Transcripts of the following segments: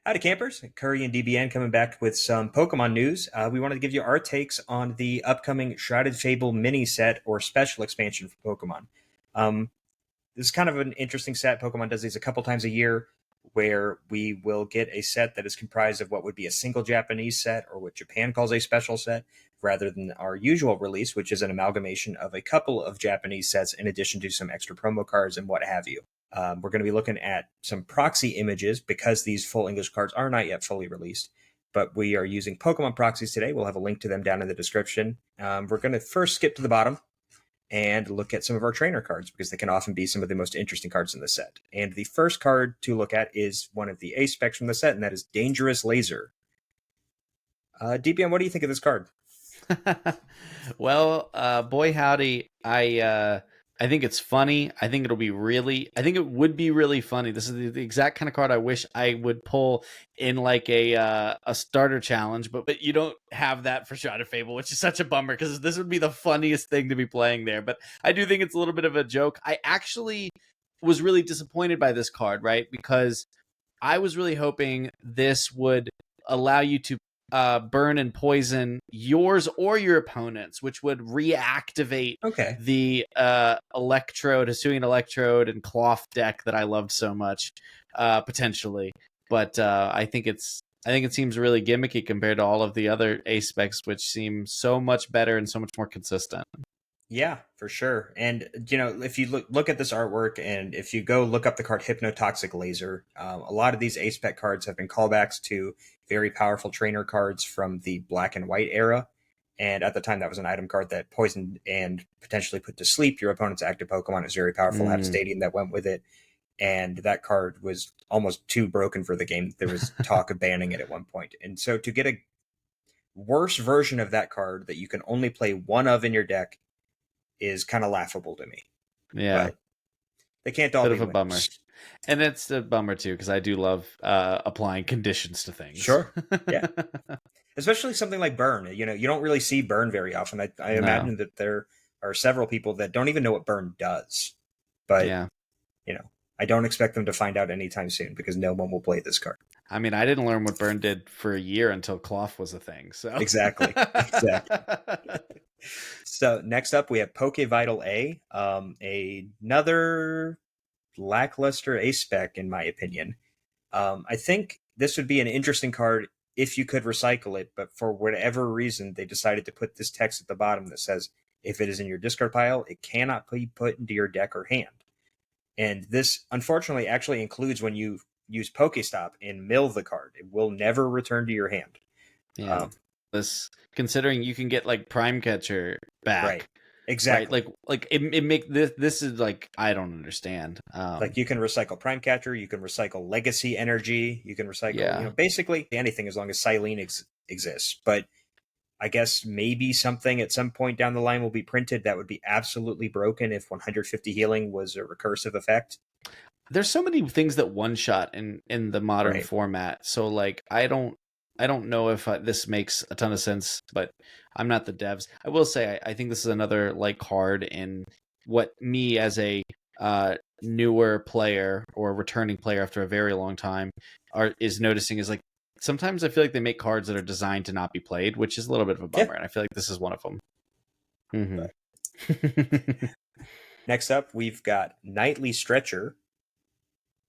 Howdy, campers. Curry and DBN coming back with some Pokemon news. We wanted to give you our takes on the upcoming Shrouded Fable mini set or special expansion for Pokemon. Um, this is kind of an interesting set. Pokemon does these a couple times a year where we will get a set that is comprised of what would be a single Japanese set or what Japan calls a special set, rather than our usual release, which is an amalgamation of a couple of Japanese sets in addition to some extra promo cards and what have you. We're going to be looking at some proxy images because these full English cards are not yet fully released, but we are using Pokemon proxies today. We'll have a link to them down in the description. We're going to first skip to the bottom and look at some of our trainer cards because they can often be some of the most interesting cards in the set. And the first card to look at is one of the A specs from the set, and that is Dangerous Laser. DPM, what do you think of this card? Well, boy howdy, I think it's funny. I think it would be really funny. This is the exact kind of card I wish I would pull in like a starter challenge, but you don't have that for Shrouded Fable, which is such a bummer because this would be the funniest thing to be playing there. But I do think it's a little bit of a joke. I actually was really disappointed by this card, right? Because I was really hoping this would allow you to burn and poison yours or your opponents, which would reactivate the Hisuian Electrode and Cloth deck that I loved so much, potentially. But I think it seems really gimmicky compared to all of the other A specs, which seem so much better and so much more consistent. Yeah, for sure. And, if you look at this artwork and if you go look up the card Hypnotoxic Laser, a lot of these A-Spec cards have been callbacks to very powerful trainer cards from the black and white era. And at the time, that was an item card that poisoned and potentially put to sleep your opponent's active Pokemon. It was very powerful, had a stadium that went with it. And that card was almost too broken for the game. There was talk of banning it at one point. And so to get a worse version of that card that you can only play one of in your deck is kind of laughable to me. Yeah, but they can't all be a bummer, and it's a bummer too because I do love applying conditions to things. Sure, yeah, especially something like burn. You don't really see burn very often. I imagine that there are several people that don't even know what burn does. But yeah, I don't expect them to find out anytime soon because no one will play this card. I mean, I didn't learn what burn did for a year until Cloth was a thing. So exactly. So next up, we have Pokevital A, another lackluster A-Spec, in my opinion. I think this would be an interesting card if you could recycle it, but for whatever reason, they decided to put this text at the bottom that says, if it is in your discard pile, it cannot be put into your deck or hand. And this, unfortunately, actually includes when you use Pokestop and mill the card. It will never return to your hand. Yeah. This, considering you can get like Prime Catcher back, right? Exactly. Right? Like it make this is like I don't understand. Like you can recycle Prime Catcher, you can recycle Legacy Energy, you can recycle basically anything as long as Silene exists. But I guess maybe something at some point down the line will be printed that would be absolutely broken if 150 healing was a recursive effect. There's so many things that one shot in the modern format. So like I don't know if this makes a ton of sense, but I'm not the devs. I will say I think this is another like card in what me as a newer player or returning player after a very long time is noticing is like sometimes I feel like they make cards that are designed to not be played, which is a little bit of a bummer, and I feel like this is one of them. Mm-hmm. Next up, we've got Nightly Stretcher,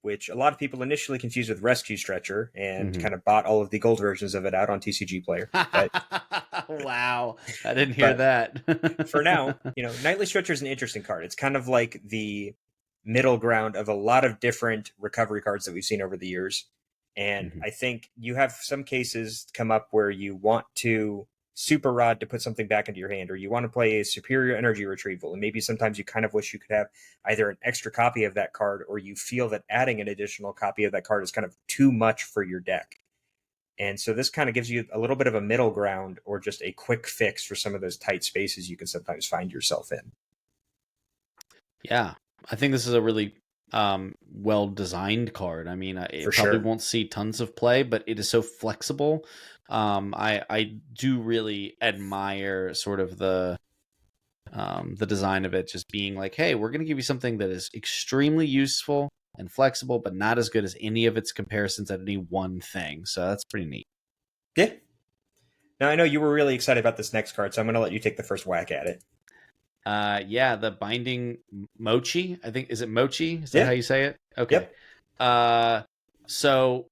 which a lot of people initially confused with Rescue Stretcher and kind of bought all of the gold versions of it out on TCG Player. But, wow, I didn't hear that. For now, Nightly Stretcher is an interesting card. It's kind of like the middle ground of a lot of different recovery cards that we've seen over the years. And I think you have some cases come up where you want to Super Rod to put something back into your hand, or you want to play a Superior Energy Retrieval, and maybe sometimes you kind of wish you could have either an extra copy of that card, or you feel that adding an additional copy of that card is kind of too much for your deck. And so this kind of gives you a little bit of a middle ground, or just a quick fix for some of those tight spaces you can sometimes find yourself in. Yeah, I think this is a really well-designed card. I mean, it probably won't see tons of play, but it is so flexible. I do really admire sort of the design of it, just being like, hey, we're going to give you something that is extremely useful and flexible, but not as good as any of its comparisons at any one thing. So that's pretty neat. Yeah. Now, I know you were really excited about this next card, so I'm going to let you take the first whack at it. Yeah, the Binding Mochi. I think, is it Mochi? Is that Yeah. how you say it? Okay. Yep. So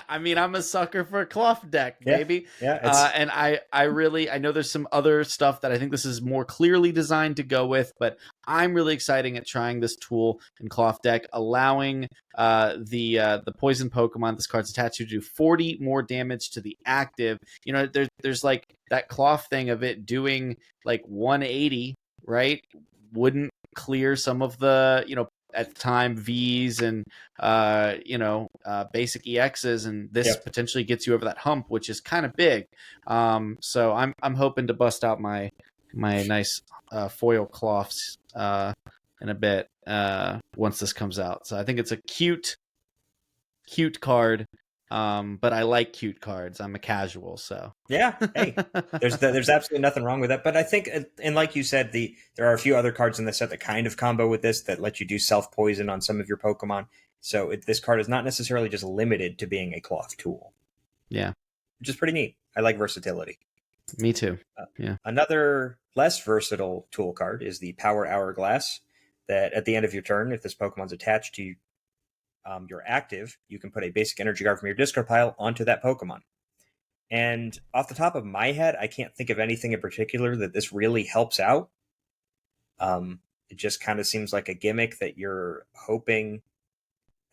I mean, I'm a sucker for a cloth deck, Yeah. baby. Yeah. It's And I know there's some other stuff that I think this is more clearly designed to go with, but I'm really excited at trying this tool in cloth deck, allowing the poison Pokemon this card's attached to do 40 more damage to the active. You know, there's like that cloth thing of it doing like 180, right? Wouldn't clear some of the, at the time V's and basic EXs, and this yep. potentially gets you over that hump, which is kind of big. So I'm hoping to bust out my nice foil cloths in a bit once this comes out. So I think it's a cute card. But I like cute cards. I'm a casual, so Yeah. Hey, there's absolutely nothing wrong with that. But I think, and like you said, there are a few other cards in the set that kind of combo with this that let you do self poison on some of your Pokemon. So this card is not necessarily just limited to being a cloth tool. Yeah, which is pretty neat. I like versatility. Me too. Yeah. Another less versatile tool card is the Power Hourglass. That at the end of your turn, if this Pokemon's attached to your active, you can put a basic energy card from your discard pile onto that Pokemon. And off the top of my head, I can't think of anything in particular that this really helps out. It just kind of seems like a gimmick that you're hoping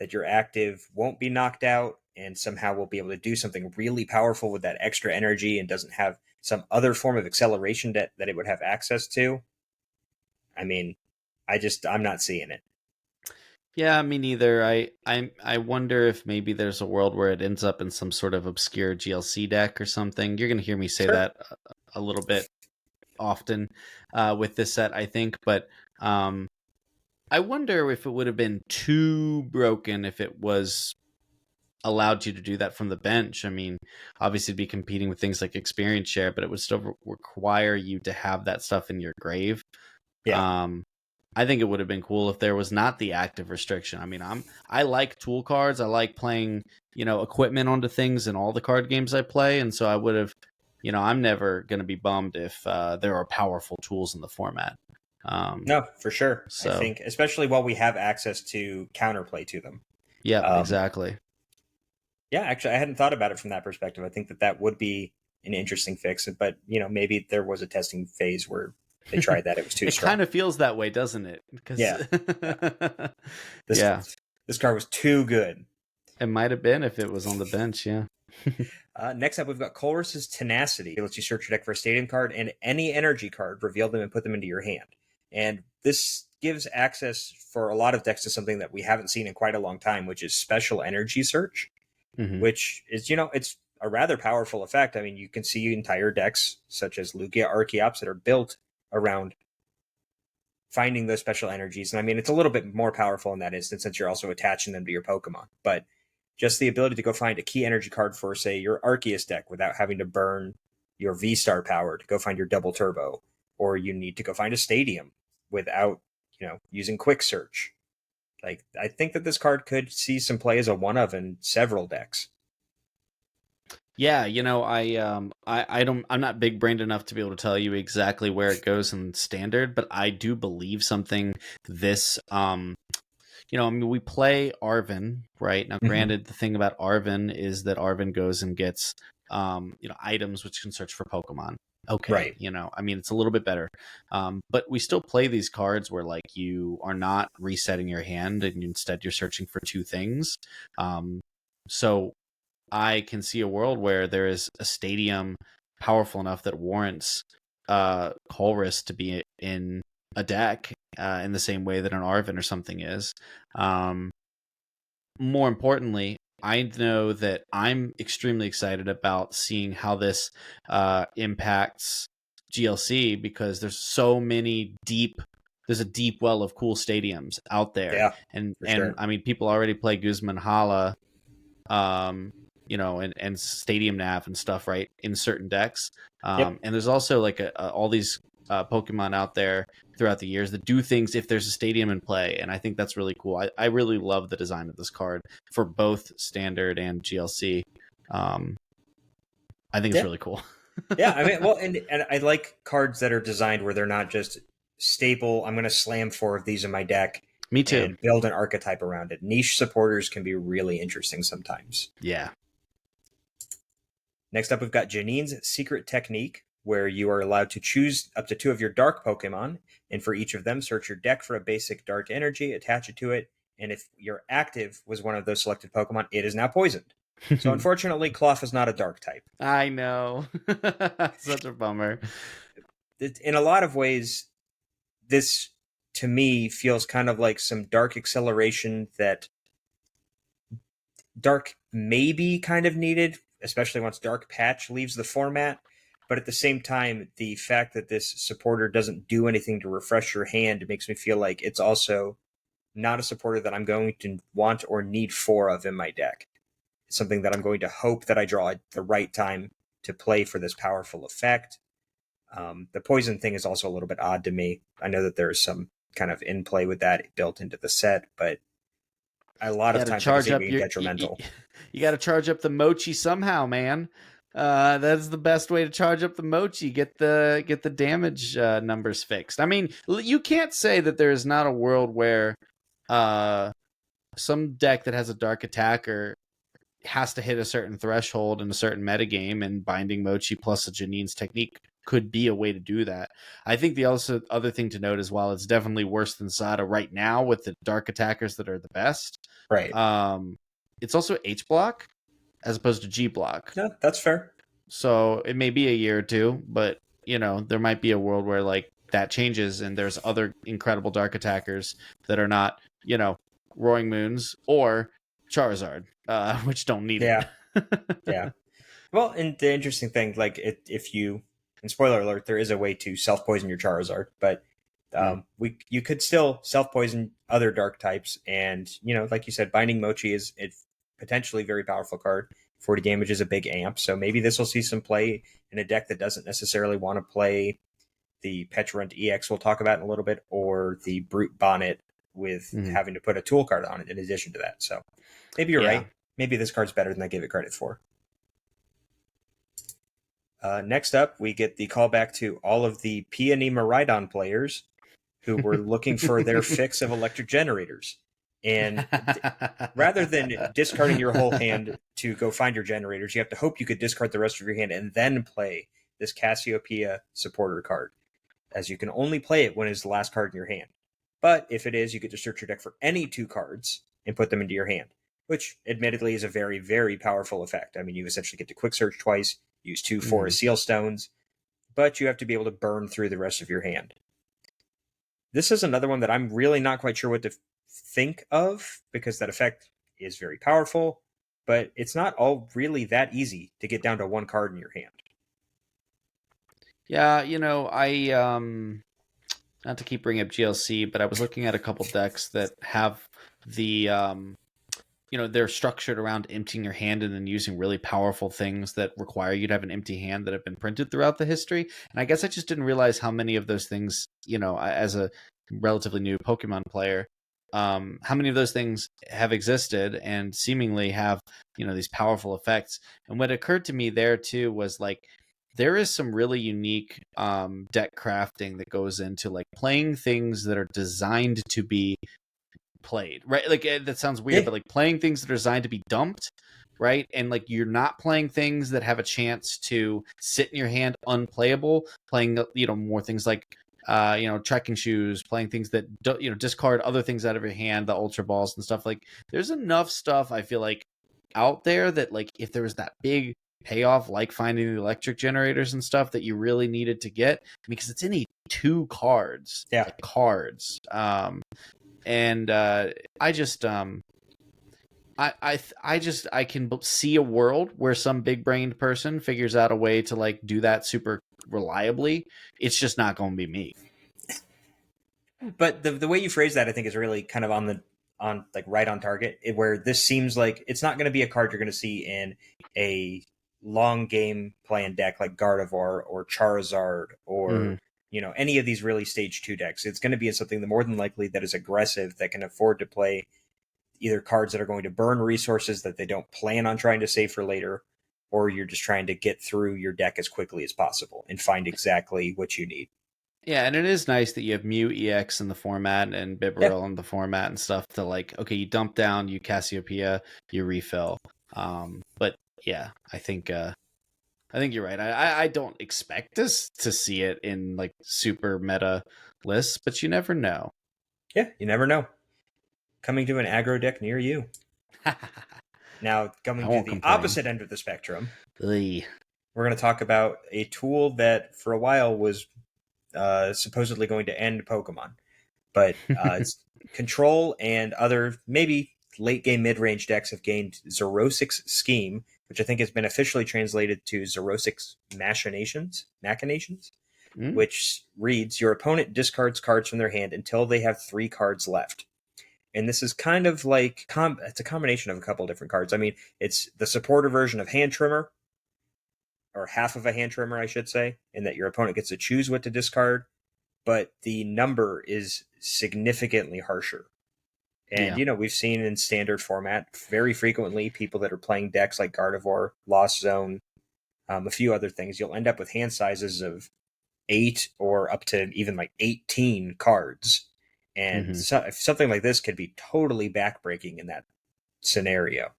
that your active won't be knocked out and somehow will be able to do something really powerful with that extra energy and doesn't have some other form of acceleration that it would have access to. I mean, I'm not seeing it. Yeah, me neither. I wonder if maybe there's a world where it ends up in some sort of obscure GLC deck or something. You're going to hear me say Sure. that a little bit often with this set, I think. But I wonder if it would have been too broken if it was allowed you to do that from the bench. I mean, obviously it'd be competing with things like experience share, but it would still require you to have that stuff in your grave. Yeah. I think it would have been cool if there was not the active restriction. I mean, I like tool cards. I like playing, equipment onto things in all the card games I play, and so I would have, I'm never going to be bummed if there are powerful tools in the format. No, for sure. So, I think, especially while we have access to counterplay to them. Yeah, exactly. Yeah, actually, I hadn't thought about it from that perspective. I think that would be an interesting fix, but maybe there was a testing phase where they tried that. It was too strong. It kind of feels that way, doesn't it? Yeah. This card was too good. It might have been if it was on the bench, yeah. Next up, we've got Colress's Tenacity. It lets you search your deck for a stadium card and any energy card, reveal them, and put them into your hand. And this gives access for a lot of decks to something that we haven't seen in quite a long time, which is special energy search, which is, it's a rather powerful effect. I mean, you can see entire decks, such as Lugia Archeops, that are built around finding those special energies. And I mean, it's a little bit more powerful in that instance since you're also attaching them to your Pokemon. But just the ability to go find a key energy card for, say, your Arceus deck without having to burn your V-Star power to go find your Double Turbo, or you need to go find a stadium without, using Quick Search. Like, I think that this card could see some play as a one-of in several decks. Yeah, I'm not big brained enough to be able to tell you exactly where it goes in standard, but I do believe something this I mean, we play Arven, right? Now, granted, the thing about Arven is that Arven goes and gets items which can search for Pokemon. Okay, right. I mean, it's a little bit better. But we still play these cards where like you are not resetting your hand and instead you're searching for two things. So I can see a world where there is a stadium powerful enough that warrants Colress to be in a deck in the same way that an Arven or something is. More importantly, I know that I'm extremely excited about seeing how this impacts GLC because there's a deep well of cool stadiums out there. Yeah, and sure. I mean, people already play Guzman Hala, and Stadium Nav and stuff, right, in certain decks. And there's also like all these Pokemon out there throughout the years that do things if there's a stadium in play, and I think that's really cool. I really love the design of this card for both standard and GLC. I think it's Yeah. really cool. Yeah, I mean, well, and I like cards that are designed where they're not just staple. I'm going to slam 4 of these in my deck Me too. and build an archetype around it. Niche supporters can be really interesting sometimes. Yeah. Next up, we've got Janine's Secret Technique, where you are allowed to choose up to 2 of your dark Pokemon, and for each of them, search your deck for a basic dark energy, attach it to it, and if your active was one of those selected Pokemon, it is now poisoned. So unfortunately, Cloth is not a dark type. I know. Such a bummer. In a lot of ways, this to me feels kind of like some dark acceleration that dark maybe kind of needed, especially once Dark Patch leaves the format. But at the same time, the fact that this supporter doesn't do anything to refresh your hand makes me feel like it's also not a supporter that I'm going to want or need 4 of in my deck. It's something that I'm going to hope that I draw at the right time to play for this powerful effect. The poison thing is also a little bit odd to me. I know that there's some kind of in play with that built into the set, but a lot of times it's being detrimental. You got to charge up the mochi somehow, man. That's the best way to charge up the mochi. Get the damage numbers fixed. I mean, you can't say that there is not a world where some deck that has a dark attacker has to hit a certain threshold in a certain metagame, and binding mochi plus a Janine's Technique could be a way to do that. I think the other thing to note is, while it's definitely worse than Sada right now with the dark attackers that are the best, right? It's also H block as opposed to G block. No, that's fair. So it may be a year or two, but there might be a world where like that changes and there's other incredible dark attackers that are not, Roaring Moons or Charizard, which don't need it. Yeah. Well, and the interesting thing, like if you, and spoiler alert, there is a way to self poison your Charizard, but you could still self poison other dark types, and like you said, Binding Mochi is potentially very powerful card. 40 damage is a big amp, so maybe this will see some play in a deck that doesn't necessarily want to play the Petulant EX we'll talk about in a little bit, or the Brute Bonnet with having to put a tool card on it in addition to that. So maybe you're right. Maybe this card's better than I gave it credit for. Next up, we get the callback to all of the Peony Miraidon players who were looking for their fix of electric generators. And rather than discarding your whole hand to go find your generators, you have to hope you could discard the rest of your hand and then play this Cassiopeia supporter card, as you can only play it when it's the last card in your hand. But if it is, you get to search your deck for any 2 cards and put them into your hand, which admittedly is a very, very powerful effect. I mean, you essentially get to quick search twice, use 2 for seal stones, but you have to be able to burn through the rest of your hand. This is another one that I'm really not quite sure what to think of, because that effect is very powerful, but it's not all really that easy to get down to 1 card in your hand. Yeah, I not to keep bringing up GLC, but I was looking at a couple decks that have the they're structured around emptying your hand and then using really powerful things that require you to have an empty hand that have been printed throughout the history. And I guess I just didn't realize how many of those things, as a relatively new Pokemon player, how many of those things have existed and seemingly have, these powerful effects. And what occurred to me there too was like, there is some really unique deck crafting that goes into like playing things that are designed to be played, right? Like that sounds weird, but like playing things that are designed to be dumped, right? And like you're not playing things that have a chance to sit in your hand unplayable, playing more things like trekking shoes, playing things that discard other things out of your hand, the ultra balls and stuff. Like there's enough stuff I feel like out there that like if there was that big payoff like finding the electric generators and stuff that you really needed to get, because it's only 2 cards. And I just I can see a world where some big brained person figures out a way to like do that super reliably. It's just not going to be me. But the way you phrase that, I think, is really kind of on right on target, where this seems like it's not going to be a card you're going to see in a long game playing deck like Gardevoir or Charizard or any of these really stage 2 decks. It's going to be something that more than likely that is aggressive, that can afford to play either cards that are going to burn resources that they don't plan on trying to save for later, or you're just trying to get through your deck as quickly as possible and find exactly what you need. Yeah, and it is nice that you have Mew EX in the format and Yeah, Bibarel in the format and stuff to like, okay, you dump down, you Cassiopeia, you refill. But yeah, I think you're right. I don't expect us to see it in like super meta lists, but you never know. yeah, you never know. Coming to an aggro deck near you. I Now, coming to won't the complain. opposite end of the spectrum, Ugh. we're going to talk about a tool that for a while was supposedly going to end Pokemon. But it's Control and other maybe late game mid range decks have gained Xerosic's Scheme, which I think has been officially translated to Xerosic's Machinations, Mm, which reads: Your opponent discards cards from their hand until they have 3 cards left. And this is kind of like it's a combination of a couple different cards. I mean, it's the supporter version of Hand Trimmer, or half of a Hand Trimmer, I should say, in that your opponent gets to choose what to discard, but the number is significantly harsher. And yeah. we've seen in standard format very frequently people that are playing decks like Gardevoir, Lost Zone, a few other things. You'll end up with hand sizes of 8 or up to even like 18 cards. And Hmm. something like this could be totally backbreaking in that scenario.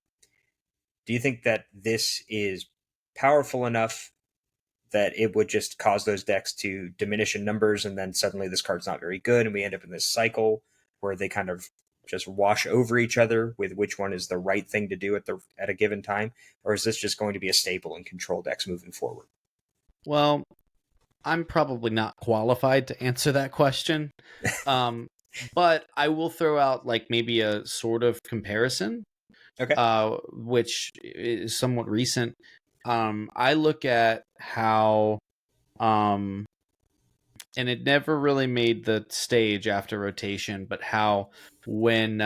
Do you think that this is powerful enough that it would just cause those decks to diminish in numbers, and then suddenly this card's not very good, and we end up in this cycle where they kind of just wash over each other with which one is the right thing to do at a given time? Or is this just going to be a staple in control decks moving forward? Well, I'm probably not qualified to answer that question. Um, but I will throw out like maybe a sort of comparison, Okay. which is somewhat recent. I look at how, um, and it never really made the stage after rotation, but how when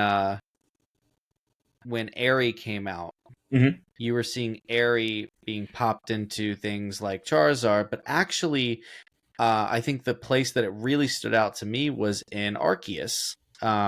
when Airy came out, Mm-hmm. you were seeing Airy being popped into things like Charizard, but actually I think the place that it really stood out to me was in Arceus,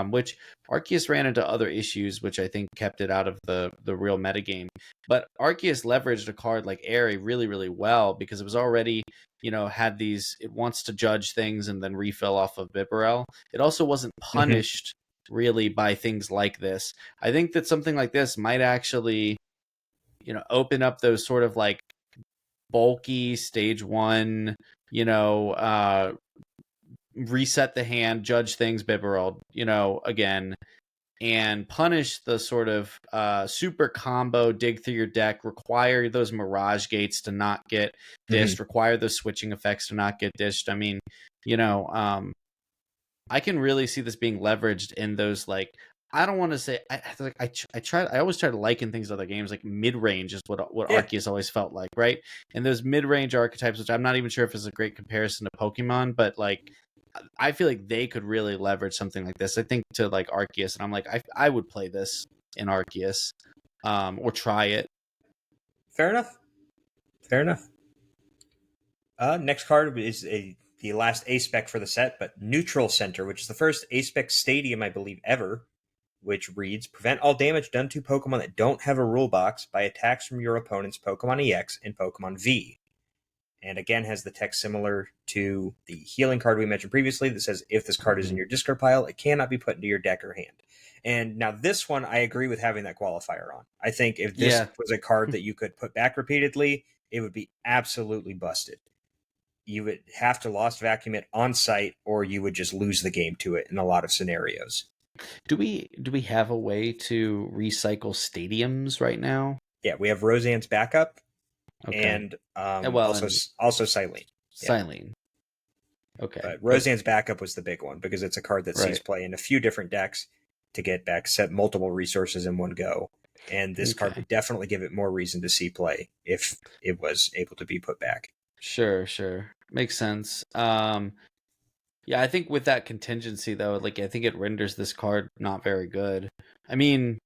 which Arceus ran into other issues, which I think kept it out of the real metagame. But Arceus leveraged a card like Airy really, really well because it was already, had these, it wants to judge things and then refill off of Bibarel. It also wasn't Mm-hmm. punished really by things like this. I think that something like this might actually, open up those sort of like bulky stage one, you know, reset the hand, judge things, Bibarel, again, and punish the sort of super combo, dig through your deck, require those Mirage Gates to not get Mm-hmm. dished, require those switching effects to not get dished. I mean, you know, um, I can really see this being leveraged in those like I don't want to say I always try to liken things to other games like mid range is what Yeah, Arceus always felt like, right? And those mid range archetypes, which I'm not even sure if it's a great comparison to Pokemon, but like I feel like they could really leverage something like this. I think to like Arceus, and I'm like I would play this in Arceus, or try it. fair enough. Fair enough. Next card is the last A spec for the set, but Neutral Center, which is the first A spec stadium, I believe, ever, which reads: Prevent all damage done to Pokemon that don't have a rule box by attacks from your opponent's Pokemon EX and Pokemon V. And again, has the text similar to the healing card we mentioned previously that says if this card is in Mhm. your discard pile, it cannot be put into your deck or hand. And now this one, I agree with having that qualifier on. I think if this Yeah. was a card that you could put back repeatedly, it would be absolutely busted. You would have to lost vacuum it on site, or you would just lose the game to it in a lot of scenarios. Do we have a way to recycle stadiums right now? Yeah, we have Roseanne's backup, Okay. and Well, also and Silene. Yeah, Silene. Okay. but But Roseanne's backup was the big one because it's a card that sees right. play in a few different decks to get back set multiple resources in one go. And this card Okay. would definitely give it more reason to see play if it was able to be put back. Sure, sure. Makes sense. Yeah, I think with that contingency though, like I think it renders this card not very good. I mean,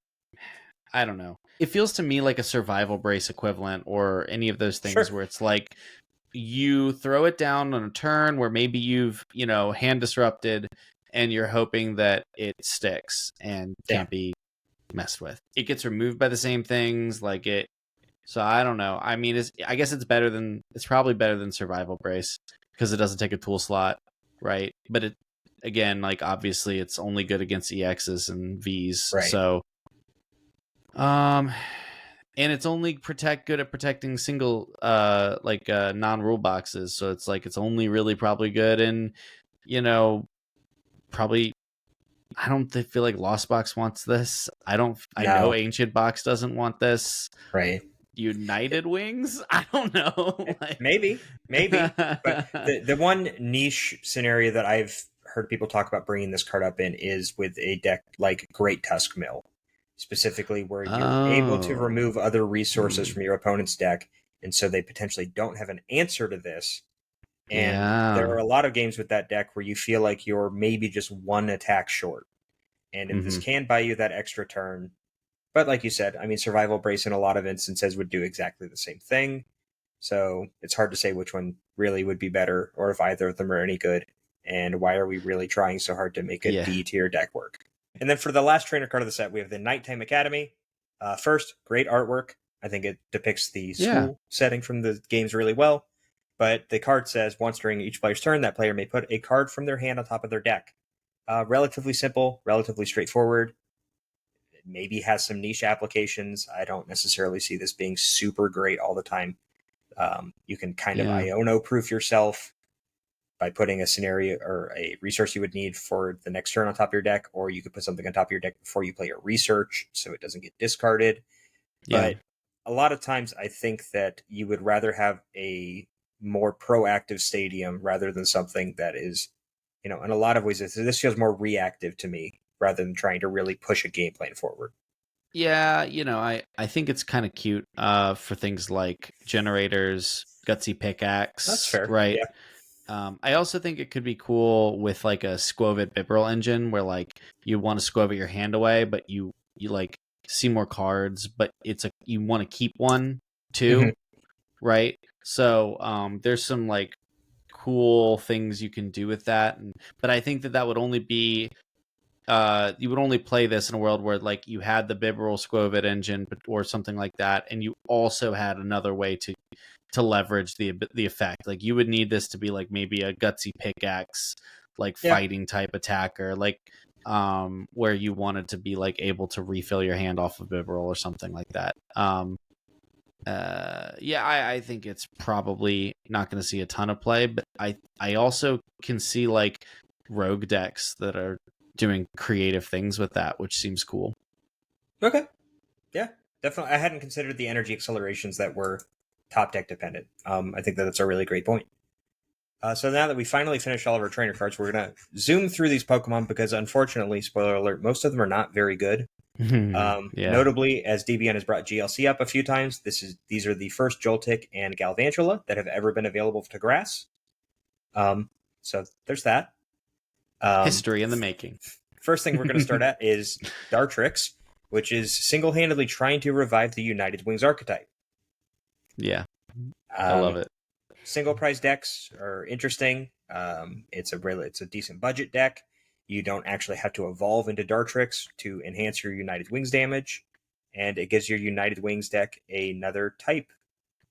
I don't know. It feels to me like a survival brace equivalent or any of those things Sure. where it's like you throw it down on a turn where maybe you've, hand disrupted, and you're hoping that it sticks and Yeah. can't be messed with. It gets removed by the same things, so I don't know. I mean, I guess it's probably better than Survival Brace because it doesn't take a tool slot, right? But it, again, like, obviously it's only good against EXs and Vs. Right. So, and it's only good at protecting single non-rule boxes. So it's like it's only really probably good in, probably, I don't feel like Lost Box wants this. I know No. Ancient Box doesn't want this. Right. United Wings? I don't know. Maybe. But the one niche scenario that I've heard people talk about bringing this card up in is with a deck like Great Tusk Mill, specifically where you're able to Oh. remove other resources from your opponent's deck, and so they potentially don't have an answer to this. And there Yeah. are a lot of games with that deck where you feel like you're maybe just one attack short. And if this Mm-hmm. can buy you that extra turn, but like you said, I mean, Survival Brace in a lot of instances would do exactly the same thing. So it's hard to say which one really would be better or if either of them are any good. And why are we really trying so hard to make a Yeah. D tier deck work? And then for the last trainer card of the set, we have the Nighttime Academy. First, great artwork. I think it depicts the school setting from the games really well. But the card says once during each player's turn, that player may put a card from their hand on top of their deck. Relatively simple, relatively straightforward. It maybe has some niche applications. I don't necessarily see this being super great all the time. You can kind of Iono proof yourself by putting a scenario or a resource you would need for the next turn on top of your deck, or you could put something on top of your deck before you play your research so it doesn't get discarded. Yeah. But a lot of times I think that you would rather have a more proactive stadium rather than something that is, in a lot of ways, this feels more reactive to me rather than trying to really push a game plan forward. Yeah, I think it's kind of cute for things like generators, gutsy pickaxe, That's fair. right? Yeah. I also think it could be cool with like a Squovit Bibarel engine where like you want to Squovit your hand away, but you like see more cards, but you want to keep one too, right? So there's some like cool things you can do with that, but I think that would only be you would only play this in a world where like you had the Bibarel Squovit engine or something like that, and you also had another way to leverage the effect. Like you would need this to be like maybe a gutsy pickaxe, like fighting type attacker, like where you wanted to be like able to refill your hand off of Bibarel or something like that. I think it's probably not going to see a ton of play, but I also can see like rogue decks that are doing creative things with that, which seems cool. Okay. Yeah, definitely. I hadn't considered the energy accelerations that were top deck dependent. I think that's a really great point. So now that we finally finished all of our trainer cards, we're going to zoom through these Pokemon because, unfortunately, spoiler alert, most of them are not very good. Notably, as DBN has brought GLC up a few times, these are the first Joltik and Galvantula that have ever been available to grass. So there's that. History in the making. First thing we're going to start at is Dartrix, which is single-handedly trying to revive the United Wings archetype. Yeah, I love it. Single prize decks are interesting. It's a decent budget deck. You don't actually have to evolve into Dartrix to enhance your United Wings damage, and it gives your United Wings deck another type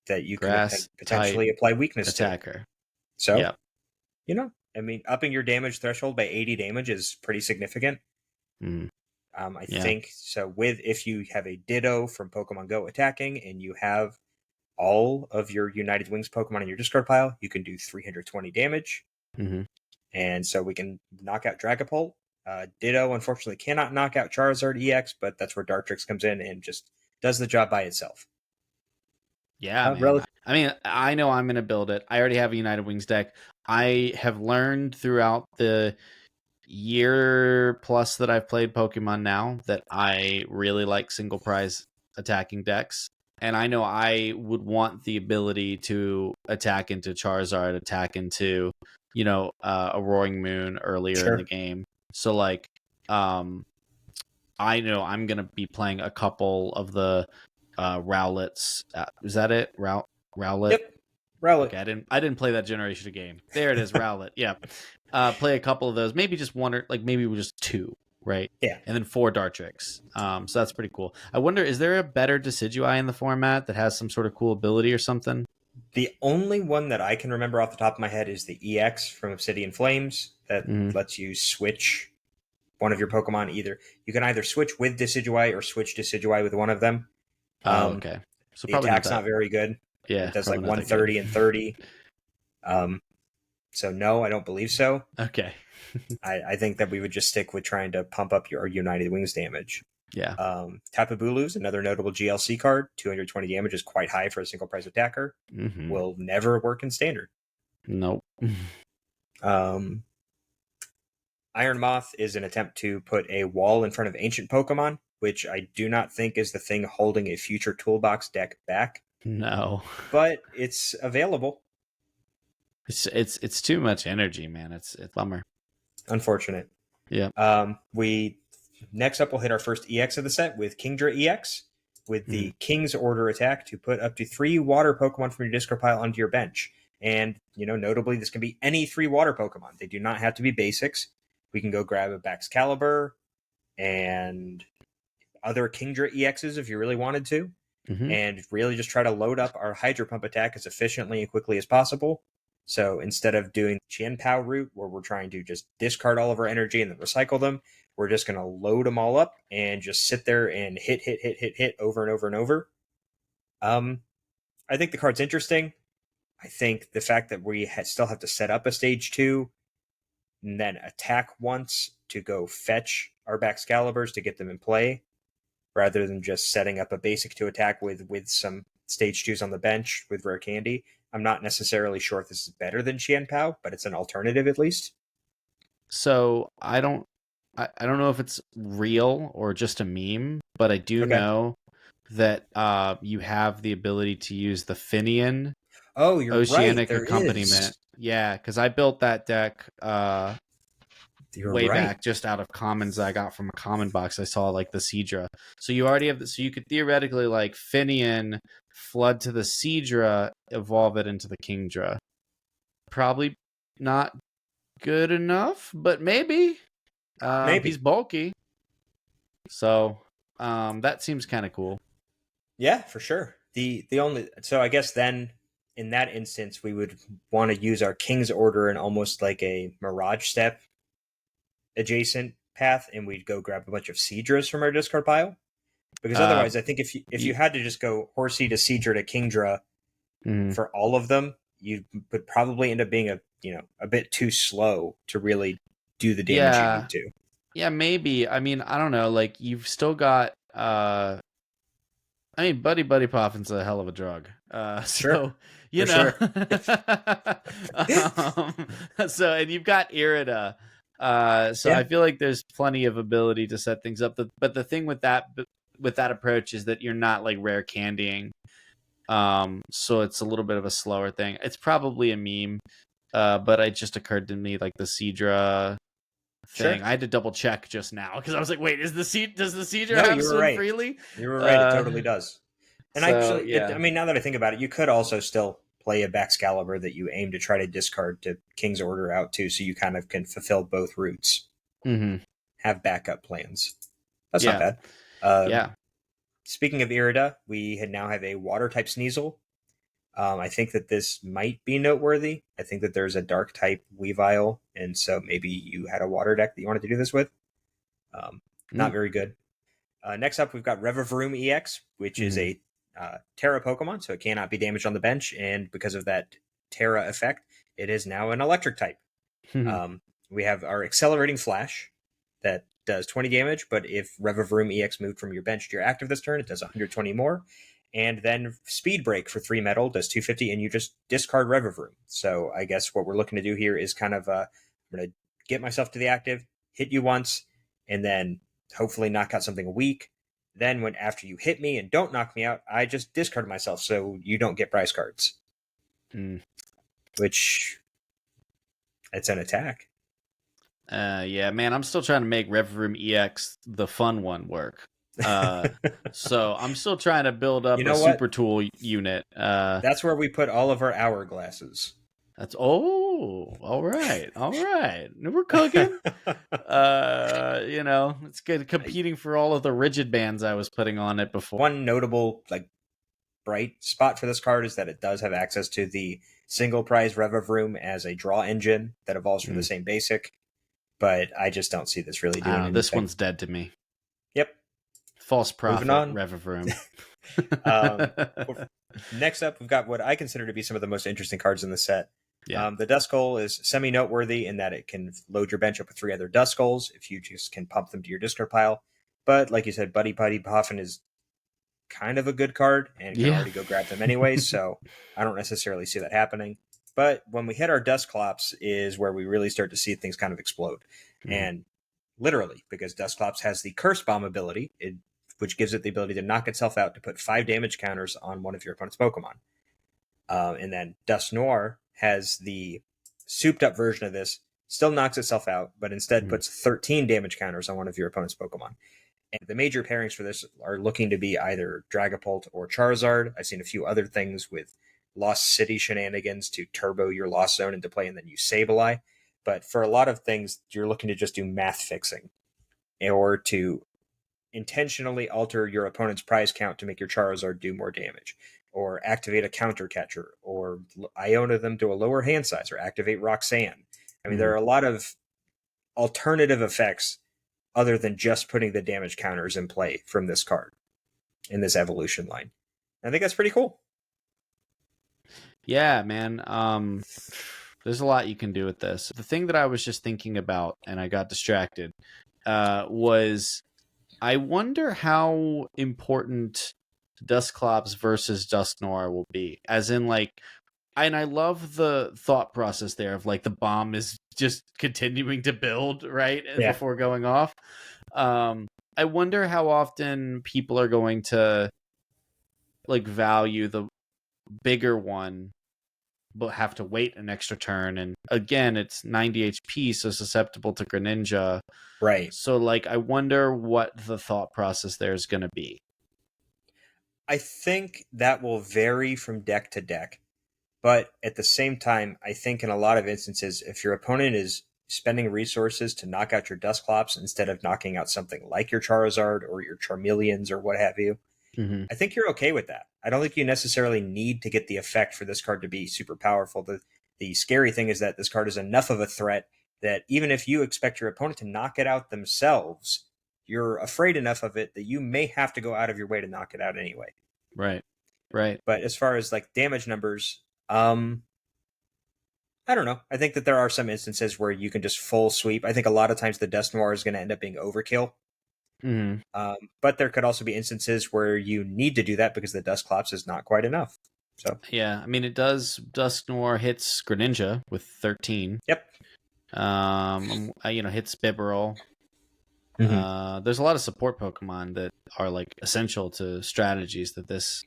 that you can potentially apply weakness attacker. So, I mean, upping your damage threshold by 80 damage is pretty significant. I think so. If you have a Ditto from Pokemon Go attacking, and you have all of your United Wings Pokemon in your discard pile, you can do 320 damage. And so we can knock out Dragapult. Ditto, unfortunately, cannot knock out Charizard EX, but that's where Dartrix comes in and just does the job by itself. Yeah, man. I mean, I know I'm going to build it. I already have a United Wings deck. I have learned throughout the year plus that I've played Pokemon now that I really like single prize attacking decks. And I know I would want the ability to attack into Charizard, attack into, a Roaring Moon earlier in the game. So like, I know I'm going to be playing a couple of the Rowlets. Is that it? Rowlet? Yep. Rowlet. Okay, I didn't play that generation of game. There it is, Rowlet. Yeah. Play a couple of those. Maybe just one, or like maybe just two, right? Yeah. And then 4 Dartrix. So that's pretty cool. I wonder, is there a better Decidueye in the format that has some sort of cool ability or something? The only one that I can remember off the top of my head is the EX from Obsidian Flames that Mm-hmm. lets you switch one of your Pokemon. You can either switch with Decidueye or switch Decidueye with one of them. Oh, Um, okay. So the probably not attack's that. not very good. It Yeah, does like probably not that good. 130 and 30. Um, so no, I don't believe so. Okay. I think that we would just stick with trying to pump up your United Wings damage. Yeah. Tapu Bulu's another notable GLC card. 220 damage is quite high for a single price attacker. Mm-hmm. Will never work in standard. Nope. Um, Iron Moth is an attempt to put a wall in front of ancient Pokemon, which I do not think is the thing holding a future toolbox deck back, No. but it's available. It's too much energy, man. It's bummer. Unfortunate. Yeah. We next up we'll hit our first EX of the set with Kingdra EX with the King's Order attack to put up to 3 water Pokemon from your discard pile onto your bench. And, notably, this can be any 3 water Pokemon. They do not have to be basics. We can go grab a Baxcalibur and other Kingdra EXs if you really wanted to, and really just try to load up our Hydro Pump attack as efficiently and quickly as possible. So instead of doing Qianpao route, where we're trying to just discard all of our energy and then recycle them, we're just going to load them all up and just sit there and hit over and over and over. I think the card's interesting. I think the fact that we still have to set up a stage 2 and then attack once to go fetch our Baxcaliburs to get them in play, rather than just setting up a basic to attack with some stage 2s on the bench with rare candy. I'm not necessarily sure if this is better than Qianpao, but it's an alternative at least. So I don't know if it's real or just a meme, but I do know that you have the ability to use the Finian you're Oceanic right, accompaniment. is. Yeah, because I built that deck You're way right. back just out of commons I got from a common box. I saw like the Seadra. So you already have so you could theoretically like Finian, flood to the Seadra, evolve it into the Kingdra. Probably not good enough, but maybe. Maybe. He's bulky. So that seems kind of cool. Yeah, for sure. So I guess then in that instance we would want to use our King's Order in almost like a Mirage Step adjacent path, and we'd go grab a bunch of Seadras from our discard pile. Because otherwise, I think if you had to just go Horsey to Seadra to Kingdra for all of them, you would probably end up being a bit too slow to really do the damage you need to. Yeah, maybe. I mean, I don't know. Like you've still got Buddy Poffin's a hell of a drug. Sure. You know. So and you've got Irida. So I feel like there's plenty of ability to set things up. But the thing with that approach is that you're not like rare candying. So it's a little bit of a slower thing. It's probably a meme. But it just occurred to me like the Seadra thing. Sure. I had to double check just now because I was like, wait, does the Seadra have swim freely? You were right. It totally does. And so, actually, yeah. now that I think about it, you could also still play a Baxcalibur that you aim to try to discard to King's Order out too, so you kind of can fulfill both routes. Mm-hmm. Have backup plans. That's not bad. Yeah. Speaking of Irida, we now have a water type Sneasel. I think that this might be noteworthy. I think that there's a dark type Weavile, and so maybe you had a water deck that you wanted to do this with. Not very good. Next up, we've got Revavroom EX, which is a Terra Pokemon, so it cannot be damaged on the bench, and because of that Terra effect, it is now an electric type. We have our Accelerating Flash that does 20 damage, but if Revavroom EX moved from your bench to your active this turn, it does 120 more. And then Speed Break for 3 metal does 250, and you just discard Revavroom. So I guess what we're looking to do here is kind of, I'm going to get myself to the active, hit you once, and then hopefully knock out something weak. Then after you hit me and don't knock me out, I just discard myself so you don't get prize cards. Which, it's an attack. Yeah, man, I'm still trying to make Revavroom EX the fun one work. Uh, so I'm still trying to build You up a know what? super tool unit. That's where we put all of our hourglasses. That's all right, all right. We're cooking. It's good competing for all of the rigid bands I was putting on it before. One notable like bright spot for this card is that it does have access to the single prize Rev of Room as a draw engine that evolves from the Mm. same basic, but I just don't see this really doing This anything. one's dead to me. Yep. False Moving prophet, on. Rev of Room. Next up, we've got what I consider to be some of the most interesting cards in the set. Yeah. The Dust Skull is semi-noteworthy in that it can load your bench up with 3 other Dust Skulls if you just can pump them to your discard pile. But like you said, Buddy Putty Poffin is kind of a good card and can Yeah. already go grab them anyway, so I don't necessarily see that happening. But when we hit our Dustclops is where we really start to see things kind of explode. And literally, because Dustclops has the Curse Bomb ability, which gives it the ability to knock itself out to put 5 damage counters on one of your opponent's Pokemon. And then Dust Noir has the souped up version of this, still knocks itself out, but instead puts 13 damage counters on one of your opponent's Pokemon. And the major pairings for this are looking to be either Dragapult or Charizard. I've seen a few other things with Lost City shenanigans to turbo your Lost Zone into play and then use Sableye. But for a lot of things, you're looking to just do math fixing or to intentionally alter your opponent's prize count to make your Charizard do more damage, or activate a counter catcher, or Iona them to a lower hand size, or activate Roxanne. I mean, there are a lot of alternative effects other than just putting the damage counters in play from this card in this evolution line. I think that's pretty cool. Yeah, man. There's a lot you can do with this. The thing that I was just thinking about, and I got distracted, was I wonder how important Dusclops versus Dusknoir will be. As in, like, and I love the thought process there of like the bomb is just continuing to build, right? Yeah. Before going off. I wonder how often people are going to like value the bigger one but have to wait an extra turn, and again it's 90 HP, so susceptible to Greninja. Right. So like I wonder what the thought process there is going to be. I think that will vary from deck to deck. But at the same time, I think in a lot of instances, if your opponent is spending resources to knock out your Dusclops instead of knocking out something like your Charizard or your Charmeleons or what have you, I think you're okay with that. I don't think you necessarily need to get the effect for this card to be super powerful. The scary thing is that this card is enough of a threat that even if you expect your opponent to knock it out themselves, you're afraid enough of it that you may have to go out of your way to knock it out anyway. Right. But as far as like damage numbers, I don't know. I think that there are some instances where you can just full sweep. I think a lot of times the Dust Noir is going to end up being overkill. But there could also be instances where you need to do that because the Dusclops is not quite enough. So yeah, I mean it does. Dusknoir hits Greninja with 13. Yep. Hits Bibarel. There's a lot of support Pokemon that are like essential to strategies that this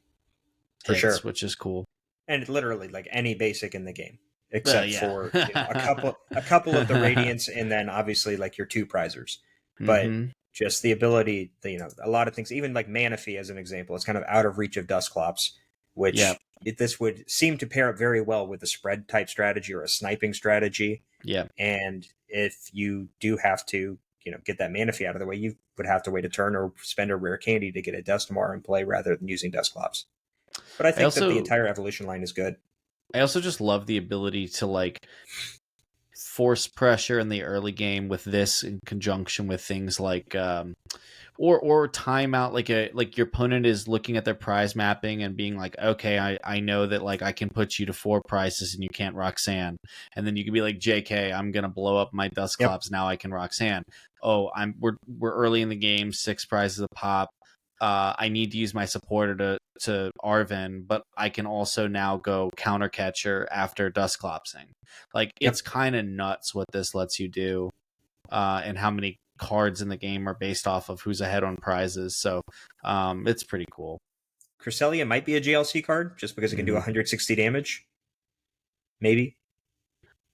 hits, for sure, which is cool. And literally like any basic in the game, except for a couple of the Radiants, and then obviously like your 2 prizers. But just the ability, a lot of things, even like Manaphy as an example, it's kind of out of reach of Dusclops, which this would seem to pair up very well with a spread type strategy or a sniping strategy. Yeah. And if you do have to, get that Manaphy out of the way, you would have to wait a turn or spend a rare candy to get a Dusknoir in play rather than using Dusclops. But I think that the entire evolution line is good. I also just love the ability to like force pressure in the early game with this in conjunction with things like or timeout, like your opponent is looking at their prize mapping and being like, okay, I know that like I can put you to 4 prizes and you can't Roxanne, and then you can be like, JK, I'm gonna blow up my Dusclops. Now I can Roxanne. Oh, we're early in the game, 6 prizes a pop. I need to use my supporter to Arven, but I can also now go counter catcher after Dusclopsing. Like it's kind of nuts what this lets you do, and how many cards in the game are based off of who's ahead on prizes. So it's pretty cool. Cresselia might be a GLC card just because it can do 160 damage. Maybe.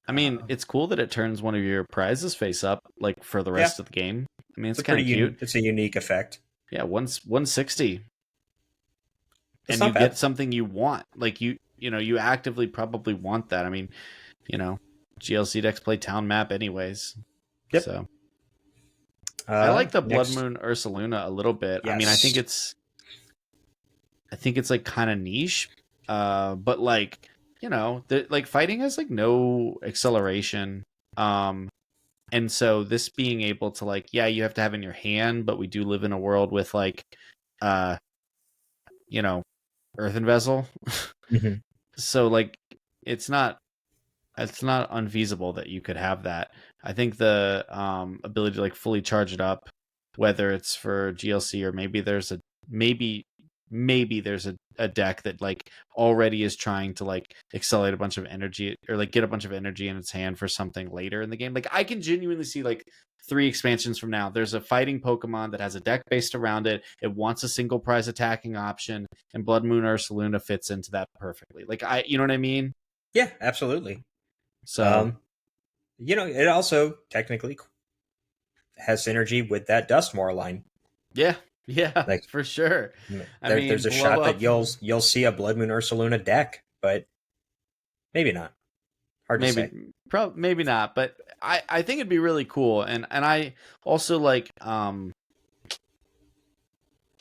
I mean, it's cool that it turns one of your prizes face up like for the rest of the game. I mean, it's kind of cute. It's a unique effect. Yeah, 160, That's and you not get bad. something you want. Like you actively probably want that. I mean, you know, GLC decks play town map anyways. Yep. So I like the Blood Next, Moon Ursaluna a little bit. I mean, yes. I think it's like kind of niche, but like like fighting has like no acceleration, and so this being able to like, yeah, you have to have in your hand, but we do live in a world with like, uh, you know, earthen vessel, Hmm. so like it's not unfeasible that you could have that. I think the ability to like fully charge it up, whether it's for GLC or maybe maybe there's a deck that like already is trying to like accelerate a bunch of energy or like get a bunch of energy in its hand for something later in the game. Like I can genuinely see like 3 expansions from now, there's a fighting Pokemon that has a deck based around it. It wants a single prize attacking option, and Blood Moon Ursaluna fits into that perfectly. Like you know what I mean? Yeah, absolutely. So Um, it also technically has synergy with that Dustmore line. yeah, yeah, Like for sure. I there's mean, a blow shot that up. you'll see a Blood Moon Ursaluna deck, but maybe not. Hard to say. Maybe not, but I think it'd be really cool, and I also like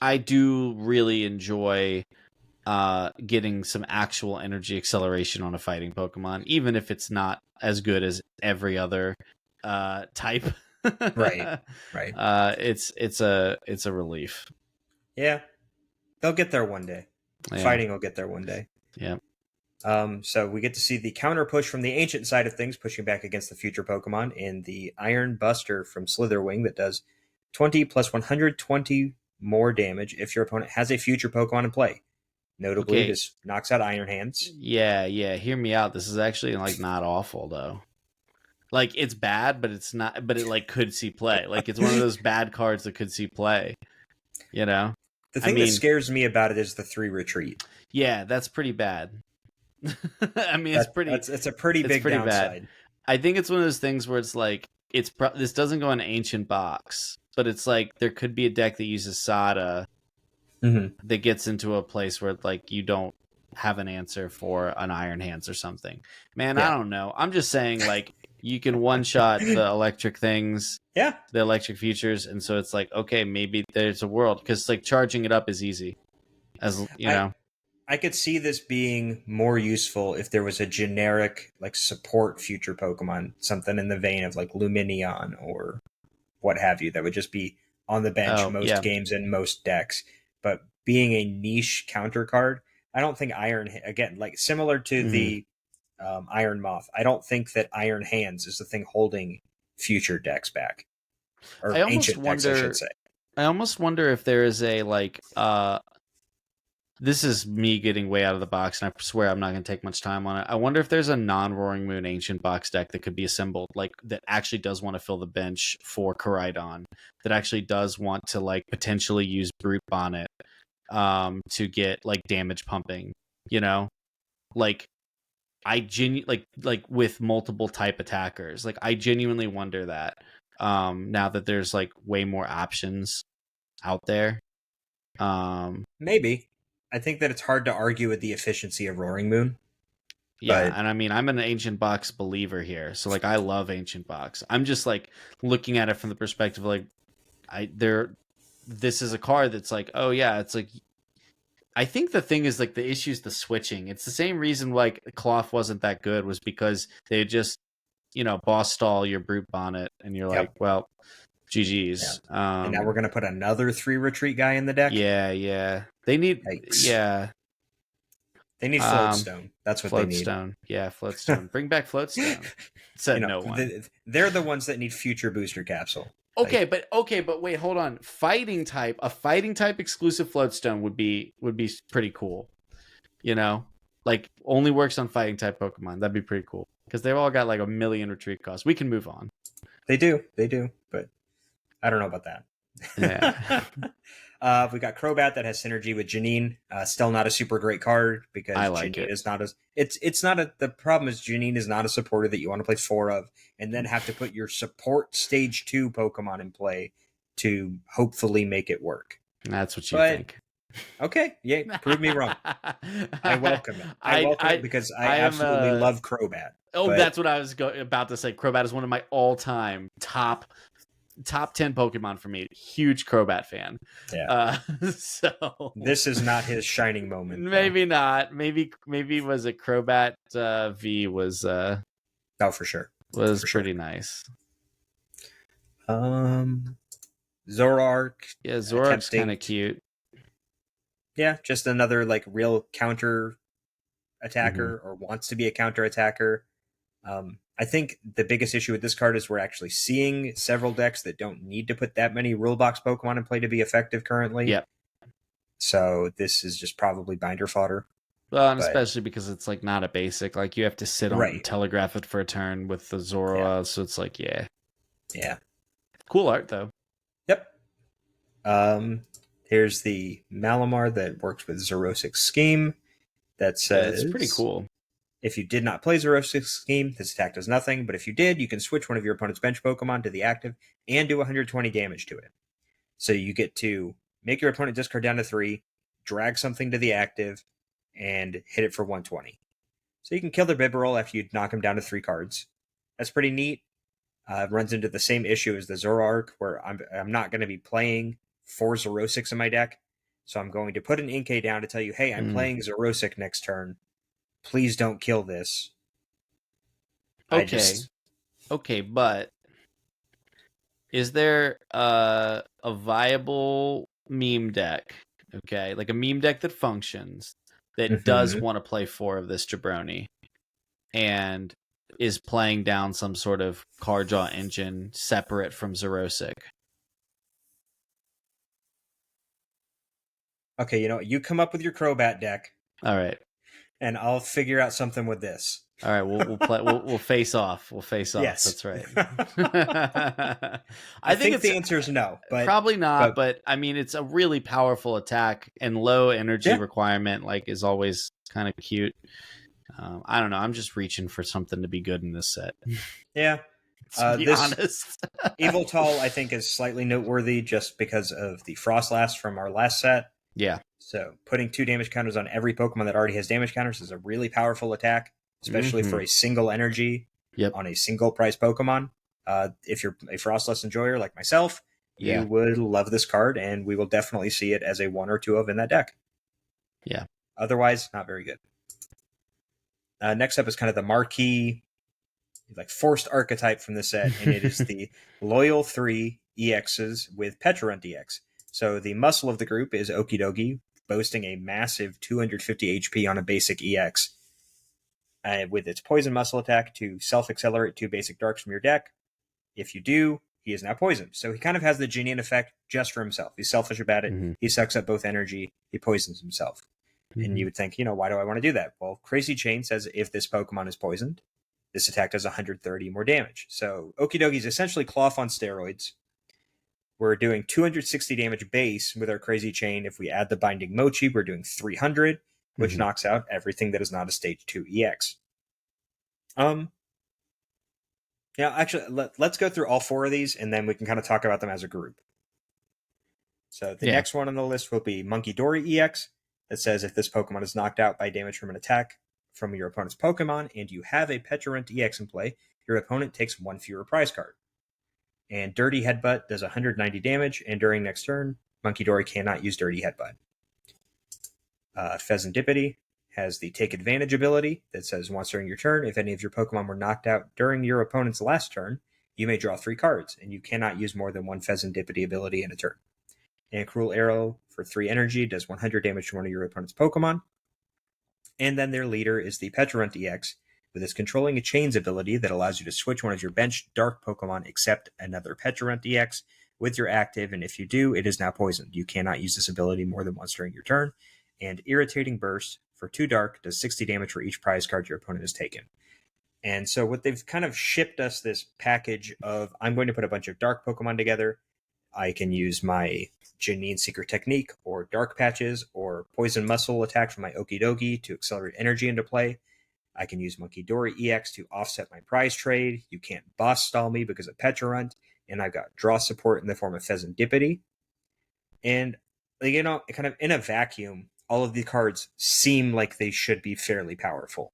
I do really enjoy getting some actual energy acceleration on a fighting Pokemon, even if it's not as good as every other type. Right. Right. It's a relief. Yeah, they'll get there one day. Yeah, Fighting will get there one day. yeah. So we get to see the counter push from the ancient side of things, pushing back against the future Pokemon in the Iron Buster from Slitherwing that does 20 plus 120 more damage if your opponent has a future Pokemon in play. Notably, Okay, this knocks out Iron Hands. yeah, yeah. Hear me out. This is actually like not awful though. Like it's bad, but it's not. But it like could see play. Like it's one of those bad cards that could see play. You know. The I thing that mean, scares me about it is the 3 retreat. yeah, that's pretty bad. I mean, It's a pretty it's big pretty bad. downside. I think it's one of those things where it's like this doesn't go in an ancient box, but it's like there could be a deck that uses Sada Mm-hmm. that gets into a place where like you don't have an answer for an Iron Hands or something. Man, I Yeah. don't know. I'm just saying like you can one shot the electric things, Yeah. the electric features, and so it's like okay, maybe there's a world because like charging it up is easy, as you I know. I could see this being more useful if there was a generic like support future Pokemon, something in the vein of like Luminion or what have you, that would just be on the bench Oh most yeah. games and most decks. But being a niche counter card, I don't think Iron again like similar to Mhm. the Iron Moth. I don't think that Iron Hands is the thing holding future decks back I or almost ancient decks, I should wonder. say. I almost wonder if there is a like. This is me getting way out of the box, and I swear I'm not going to take much time on it. I wonder if there's a non-Roaring Moon Ancient box deck that could be assembled, like that actually does want to fill the bench for Koraidon, that actually does want to like potentially use Brute Bonnet, to get like damage pumping. You know, like like with multiple type attackers. Like I genuinely wonder that. Now that there's like way more options out there. Um, Maybe. I think that it's hard to argue with the efficiency of Roaring Moon, yeah, but and I mean I'm an Ancient Box believer here. So like I love Ancient Box. I'm just like looking at it from the perspective of, like this is a card that's like, oh yeah, it's like I think the thing is like the issue is the switching. It's the same reason like Cloth wasn't that good was because they just boss stall your Brute Bonnet and you're like, yep, well, yeah. GG's. And now we're gonna put another 3 retreat guy in the deck. Yeah, yeah. They need, Yikes! yeah. They need Um, Floatstone. That's what they need. Floatstone. Yeah, Floatstone. Bring back Floatstone. Said no one. They're the ones that need future booster capsule. Okay, but wait, hold on. A fighting type exclusive Floatstone would be pretty cool. You know, like only works on fighting type Pokemon. That'd be pretty cool because they've all got like a million retreat costs. We can move on. They do, but I don't know about Yeah, that. We got Crobat that has synergy with Janine. Still not a super great card I because like Janine it. is not as it's not a the problem is Janine is not a supporter that you want to play 4 of and then have to put your support stage 2 Pokemon in play to hopefully make it work. That's what you But think. okay, yeah, prove me wrong. I welcome it. I welcome it because I I am absolutely love Crobat. oh, But that's what I was about to say. Crobat is one of my all-time top 10 Pokemon for me. Huge Crobat fan. yeah, So this is not his shining moment, though. maybe not. Maybe was a Crobat V Oh, for sure, was for sure. pretty nice. Um, Zoroark Yeah, Zoroark's kind attempting, of cute. yeah, just another like real counter Mm-hmm. attacker or wants to be a counter attacker. I think the biggest issue with this card is we're actually seeing several decks that don't need to put that many rule box Pokemon in play to be effective currently. Yep. So this is just probably binder fodder. Well, and But especially because it's like not a basic. Like you have to sit on right, telegraph it for a turn with the yeah, Zoroark. So it's like, yeah, yeah, cool art though. yep. Here's the Malamar that works with Zerosic Scheme that Yeah, it's pretty says cool. if you did not play Zerosic Scheme, this attack does nothing. But if you did, you can switch one of your opponent's bench Pokemon to the active and do 120 damage to it. So you get to make your opponent discard down to 3, drag something to the active, and hit it for 120. So you can kill the Bibarel after you knock him down to 3 cards. That's pretty neat. Runs into the same issue as the Zoroark, where I'm not going to be playing 4 Zerosics in my deck. So I'm going to put an Inkay down to tell you, hey, I'm playing Zerosic next turn. Please don't kill this. Okay. Okay, but is there a viable meme deck? Okay, like a meme deck that functions that does Mhm. want to play 4 of this jabroni and is playing down some sort of card draw engine separate from Zerosic. Okay, you know what? You come up with your Crobat deck, All right. and I'll figure out something with this. All right, we'll play. We'll face off. We'll face off. Yes. That's right. I I think think it's the answer is no, but probably not, but but I mean, it's a really powerful attack and low energy yeah, requirement. Like, is always kind of cute. I don't know. I'm just reaching for something to be good in this set. yeah. To be This honest. Evoltol, I think, is slightly noteworthy just because of the Frostlass from our last set. Yeah. So putting 2 damage counters on every Pokemon that already has damage counters is a really powerful attack, especially for Mm-hmm. a single energy Yep. on a single price Pokemon. If you're a Frostlass enjoyer like myself, you Yeah. would love this card, and we will definitely see it as a 1 or 2 of in that deck. Yeah. Otherwise, not very good. Next up is kind of the marquee, like forced archetype from the set, and it is the Loyal 3 EXs with Petrarunt EX. So the muscle of the group is Okidogi, boasting a massive 250 HP on a basic EX. With its poison muscle attack to self-accelerate 2 basic darks from your deck. If you do, he is now poisoned. So he kind of has the Jinian effect just for himself. He's selfish about it. Mm-hmm. He sucks up both energy. He poisons himself. And you would think, why do I want to do that? Well, Crazy Chain says if this Pokemon is poisoned, this attack does 130 more damage. So Okidogi is essentially Cloth on steroids. We're doing 260 damage base with our Crazy Chain. If we add the Binding Mochi, we're doing 300, which knocks out everything that is not a Stage 2 EX. Actually, let's go through all 4 of these, and then we can kind of talk about them as a group. So the next one on the list will be Monkey Dory EX. That says if this Pokemon is knocked out by damage from an attack from your opponent's Pokemon, and you have a Petrarunt EX in play, your opponent takes 1 fewer prize card. And Dirty Headbutt does 190 damage, and during next turn, Monkey Dory cannot use Dirty Headbutt. Pheasantipity has the Take Advantage ability that says once during your turn, if any of your Pokemon were knocked out during your opponent's last turn, you may draw 3 cards, and you cannot use more than 1 Pheasantipity ability in a turn. And Cruel Arrow for 3 energy does 100 damage to one of your opponent's Pokemon. And then their leader is the Petrarunt EX, with its Controlling a Chains ability that allows you to switch one of your bench dark Pokemon except another Petrarunt EX with your active, and if you do, it is now poisoned. You cannot use this ability more than once during your turn. And Irritating Burst for 2 dark does 60 damage for each prize card your opponent has taken. And so what they've kind of shipped us this package of, I'm going to put a bunch of dark Pokemon together. I can use my Janine Secret Technique or Dark Patches or Poison Muscle attack from my Okidogi to accelerate energy into play. I can use Monkey Dory EX to offset my prize trade. You can't boss stall me because of Petrarunt. And I've got draw support in the form of Pheasantipity. And like, kind of in a vacuum, all of the cards seem like they should be fairly powerful.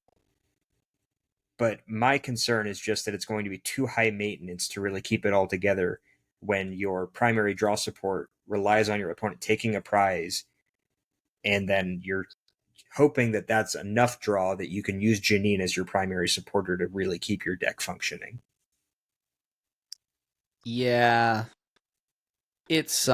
But my concern is just that it's going to be too high maintenance to really keep it all together when your primary draw support relies on your opponent taking a prize, and then you're hoping that that's enough draw that you can use Janine as your primary supporter to really keep your deck functioning. Yeah, it's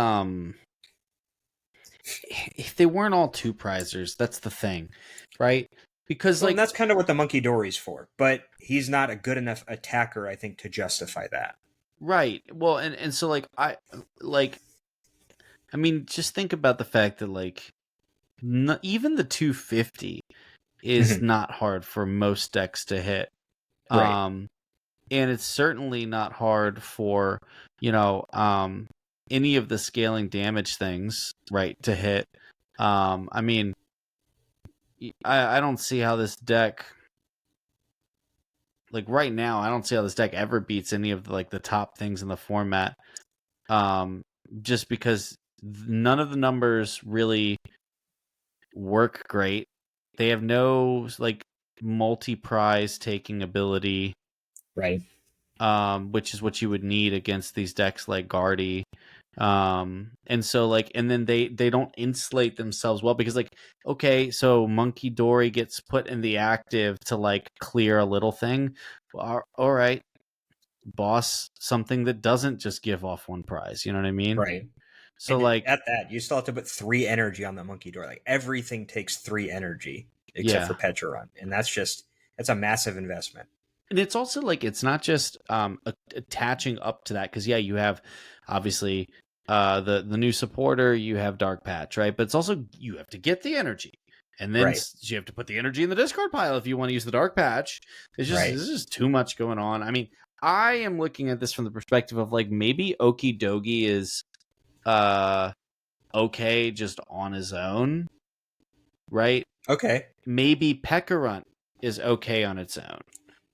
if they weren't all two prizers, that's the thing, right? Because Well, and like that's kind of what the Monkey Dory's for, but he's not a good enough attacker, I think, to justify that. right. Well, and so like I mean, just think about the fact that like even the 250 is Mhm. not hard for most decks to hit. Right. Um and it's certainly not hard for, you know, any of the scaling damage things, right, to hit. I mean, I don't see how this deck, like right now, I don't see how this deck ever beats any of the top things in the format. Um, just because none of the numbers really work great. They have no like multi-prize taking ability, Right. which is what you would need against these decks like Guardy. And so like, and then they don't insulate themselves well because like, okay, so Monkey Dory gets put in the active to like clear a little thing. All right, boss something that doesn't just give off one prize. You know what I mean? Right. So And like, at that, you still have to put 3 energy on the Monkey Door. Like everything takes 3 energy except for yeah. Petra, and that's a massive investment. And it's also like it's not just attaching up to that because yeah, you have obviously the new supporter, you have Dark Patch, right? But it's also you have to get the energy, and then Right. you have to put the energy in the discard pile if you want to use the Dark Patch. Right. There's just too much going on. I mean, I am looking at this from the perspective of like maybe Okidogi is uh okay just on his own, right? Okay. Maybe Pekarunt is okay on its own.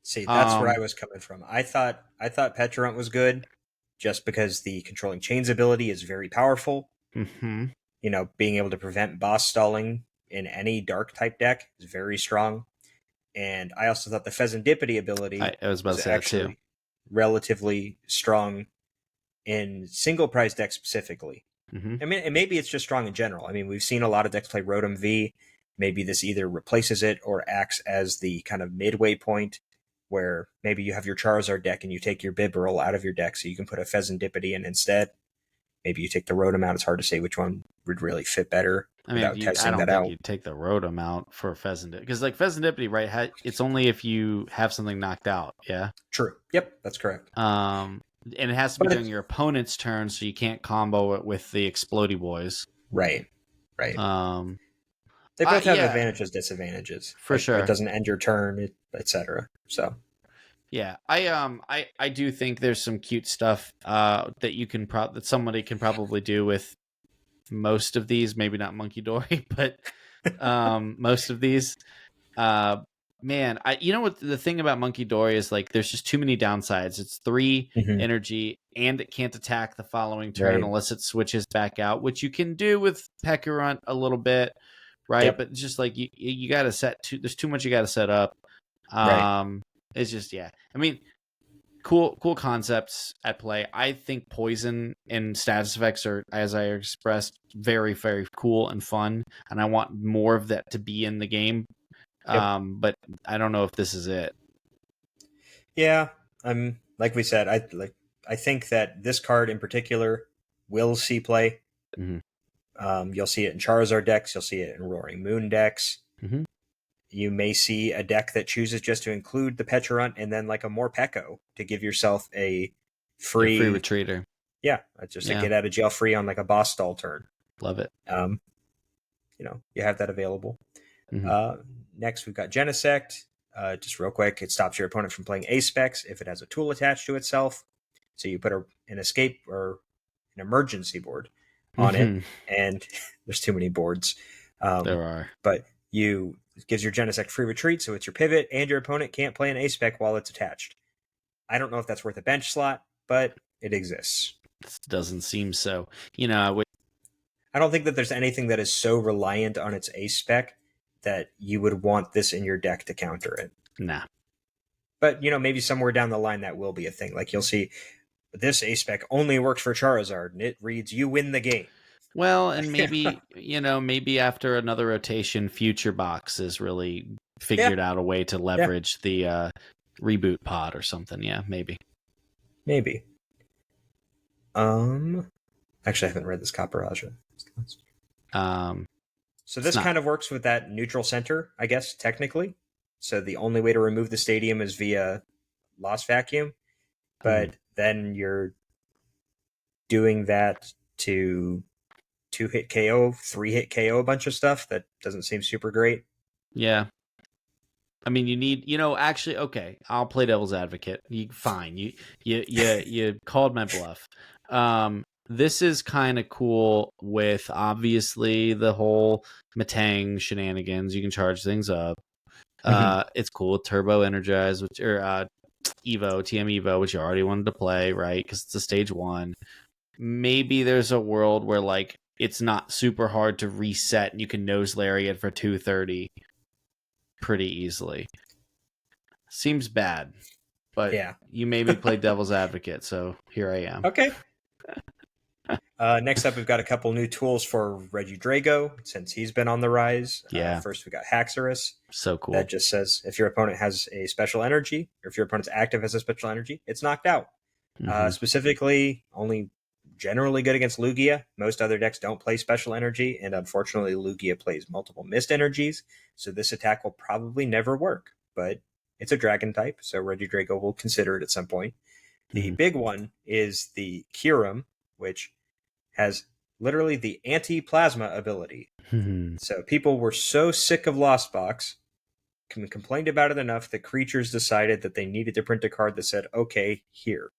See, that's where I Um, was coming from. I thought Petra was good just because the controlling chains ability is very powerful. mhm. Being able to prevent boss stalling in any dark type deck is very strong. And I also thought the Pheasantipity ability I was about was to say that too. actually relatively strong in single prize decks specifically. Hmm. I mean, and maybe it's just strong in general. I mean, we've seen a lot of decks play Rotom V. Maybe this either replaces it or acts as the kind of midway point where maybe you have your Charizard deck and you take your Bibarel out of your deck so you can put a Pheasantipity in instead. Maybe you take the Rotom out. It's hard to say which one would really fit better I mean, without I testing don't that think out. you'd take the Rotom out for Pheasant because like Pheasantipity, right? It's only if you have something knocked out, yeah. True. Yep, that's correct. And it has to be But during it's your opponent's turn, so you can't combo it with the Explodey Boys. right. Right. Um, They both have yeah, advantages, disadvantages. for Like it sure. doesn't end your turn, etc. So Yeah, I do think there's some cute stuff that you can that somebody can probably do with most of these. Maybe not Monkey Dory, but most of these. Uh, man, you know what the thing about Monkey Dory is like there's just too many downsides. It's 3 mhm. energy and it can't attack the following turn Right. unless it switches back out, which you can do with Pekarunt a little bit, right? Yep. But it's just like you got to there's too much you got to set up. Right. It's just yeah. I mean, cool concepts at play. I think poison and status effects are, as I expressed, very cool and fun, and I want more of that to be in the game. Yep. But I don't know if this is it. Yeah. Like we said, I think that this card in particular will see play. Mm-hmm. You'll see it in Charizard decks. You'll see it in Roaring Moon decks. Mm-hmm. You may see a deck that chooses just to include the Pecharunt and then like a Morpeko to give yourself a Yeah, free free, retreater. yeah, just a Yeah, get out of jail free on like a boss stall turn. love it. Um, you have that available. Mm-hmm. Uh, Next, we've got Genesect. Just real quick, it stops your opponent from playing Ace Specs if it has a tool attached to itself. So you put an escape or an emergency board on it, Mm-hmm. and there's too many boards. There are. But it gives your Genesect free retreat, so it's your pivot, and your opponent can't play an Ace Spec while it's attached. I don't know if that's worth a bench slot, but it exists. This doesn't seem so. You know, I don't think that there's anything that is so reliant on its ace spec that you would want this in your deck to counter it. Nah. But maybe somewhere down the line that will be a thing. Like you'll see this ace spec only works for Charizard, and it reads "You win the game." Well, and maybe, maybe after another rotation, Future Box has really Yeah, figured out a way to yeah, leverage the reboot pod or something. Yeah, maybe. maybe. Actually, I haven't read this Copper Raja. Um, So it's this not. kind of works with that neutral center, I guess, technically. So the only way to remove the stadium is via Lost Vacuum, Mhm. but then you're doing that to 2-hit KO, 3-hit KO a bunch of stuff that doesn't seem super great. Yeah. I mean, you need, actually, okay, I'll play devil's advocate. Fine. You called my bluff. This is kind of cool with obviously the whole Matang shenanigans. You can charge things up. Mhm. It's cool. Turbo Energize, which or Evo, TM Evo, which you already wanted to play, right? Because it's a stage one. Maybe there's a world where like it's not super hard to reset and you can nose Lariat for 230 pretty easily. Seems bad, but Yeah. you made me play devil's advocate, so here I am. Okay. Next up, we've got a couple new tools for Reggie Drago since he's been on the rise. Yeah, First, we got Haxorus. so cool. That just says if your opponent has a special energy, or if your opponent's active has a special energy, it's knocked out. Hmm. Specifically, only generally good against Lugia. Most other decks don't play special energy, and unfortunately, Lugia plays multiple missed energies, so this attack will probably never work. But it's a dragon type, so Regidrago will consider it at some point. The Hmm. big one is the Kyurem, which has literally the anti-plasma ability. Hmm. So people were so sick of Lost Box, complained about it enough that creatures decided that they needed to print a card that said, okay, here.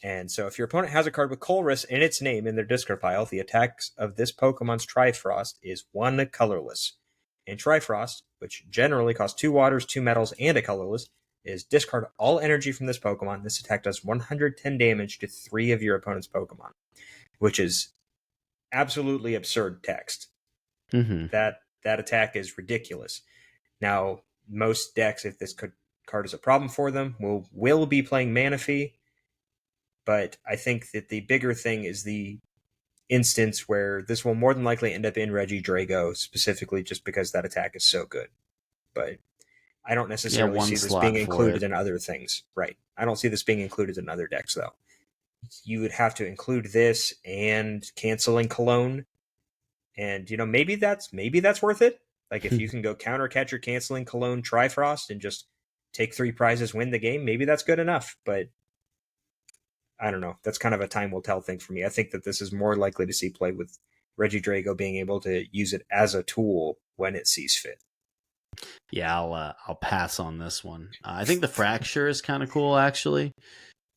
And so if your opponent has a card with Colress in its name in their discard pile, the attacks of this Pokemon's Trifrost is one colorless. And Trifrost, which generally costs 2 waters, 2 metals, and a colorless, is discard all energy from this Pokemon. This attack does 110 damage to 3 of your opponent's Pokemon, which is absolutely absurd text. Hmm. That attack is ridiculous. Now, most decks, if this card is a problem for them, will be playing Manaphy, but I think that the bigger thing is the instance where this will more than likely end up in Reggie Drago, specifically just because that attack is so good. But I don't Yeah, necessarily one see this being slot for it. included in other things. Right. I don't see this being included in other decks, though. You would have to include this and canceling Cologne. And maybe that's worth it. Like if you can go counter catcher canceling Cologne Trifrost and just take 3 prizes, win the game, maybe that's good enough. But I don't know. That's kind of a time will tell thing for me. I think that this is more likely to see play with Reggie Drago being able to use it as a tool when it sees fit. Yeah, I'll pass on this one. I think the fracture is kind of cool actually.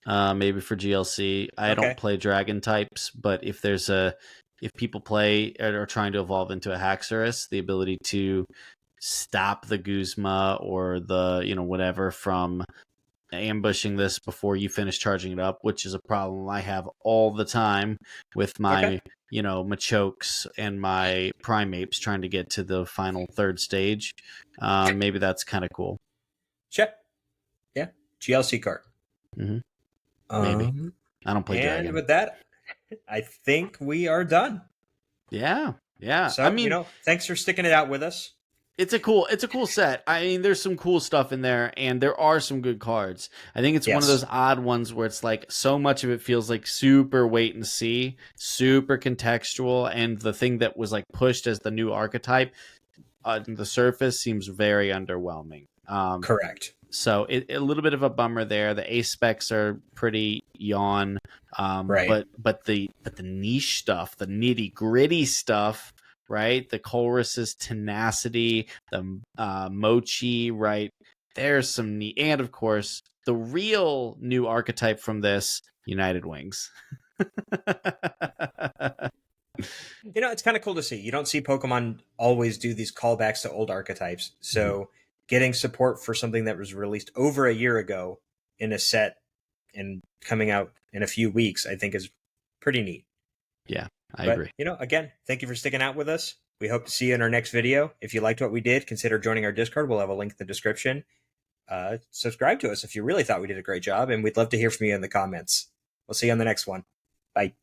Maybe for GLC. I don't Okay. play dragon types, but if people play or are trying to evolve into a Haxorus, the ability to stop the Guzma or the whatever from ambushing this before you finish charging it up, which is a problem I have all the time with Okay. my Machokes and my Primeapes trying to get to the final third stage. Maybe that's kind of cool. Check. Yeah. GLC card. Hmm. Maybe Um, I don't play and dragon. with that, I think we are done. Yeah, yeah. I So, mean, thanks for sticking it out with us. it's a cool set. I mean, there's some cool stuff in there, and there are some good cards. I think it's one of those Yes. odd ones where it's like so much of it feels like super wait and see, super contextual, and the thing that was like pushed as the new archetype on the surface seems very underwhelming. Correct. So a little bit of a bummer there. The ace specs are pretty yawn, Right. but the niche stuff, the nitty gritty stuff, right? The Colress's tenacity, the Mochi, right? There's some neat, and of course the real new archetype from this United Wings. It's kind of cool to see. You don't see Pokemon always do these callbacks to old archetypes. So getting support for something that was released over a year ago in a set and coming out in a few weeks, I think is pretty neat. Yeah. I But, agree. again, thank you for sticking out with us. We hope to see you in our next video. If you liked what we did, consider joining our Discord. We'll have a link in the description. Subscribe to us if you really thought we did a great job, and we'd love to hear from you in the comments. We'll see you on the next one. Bye.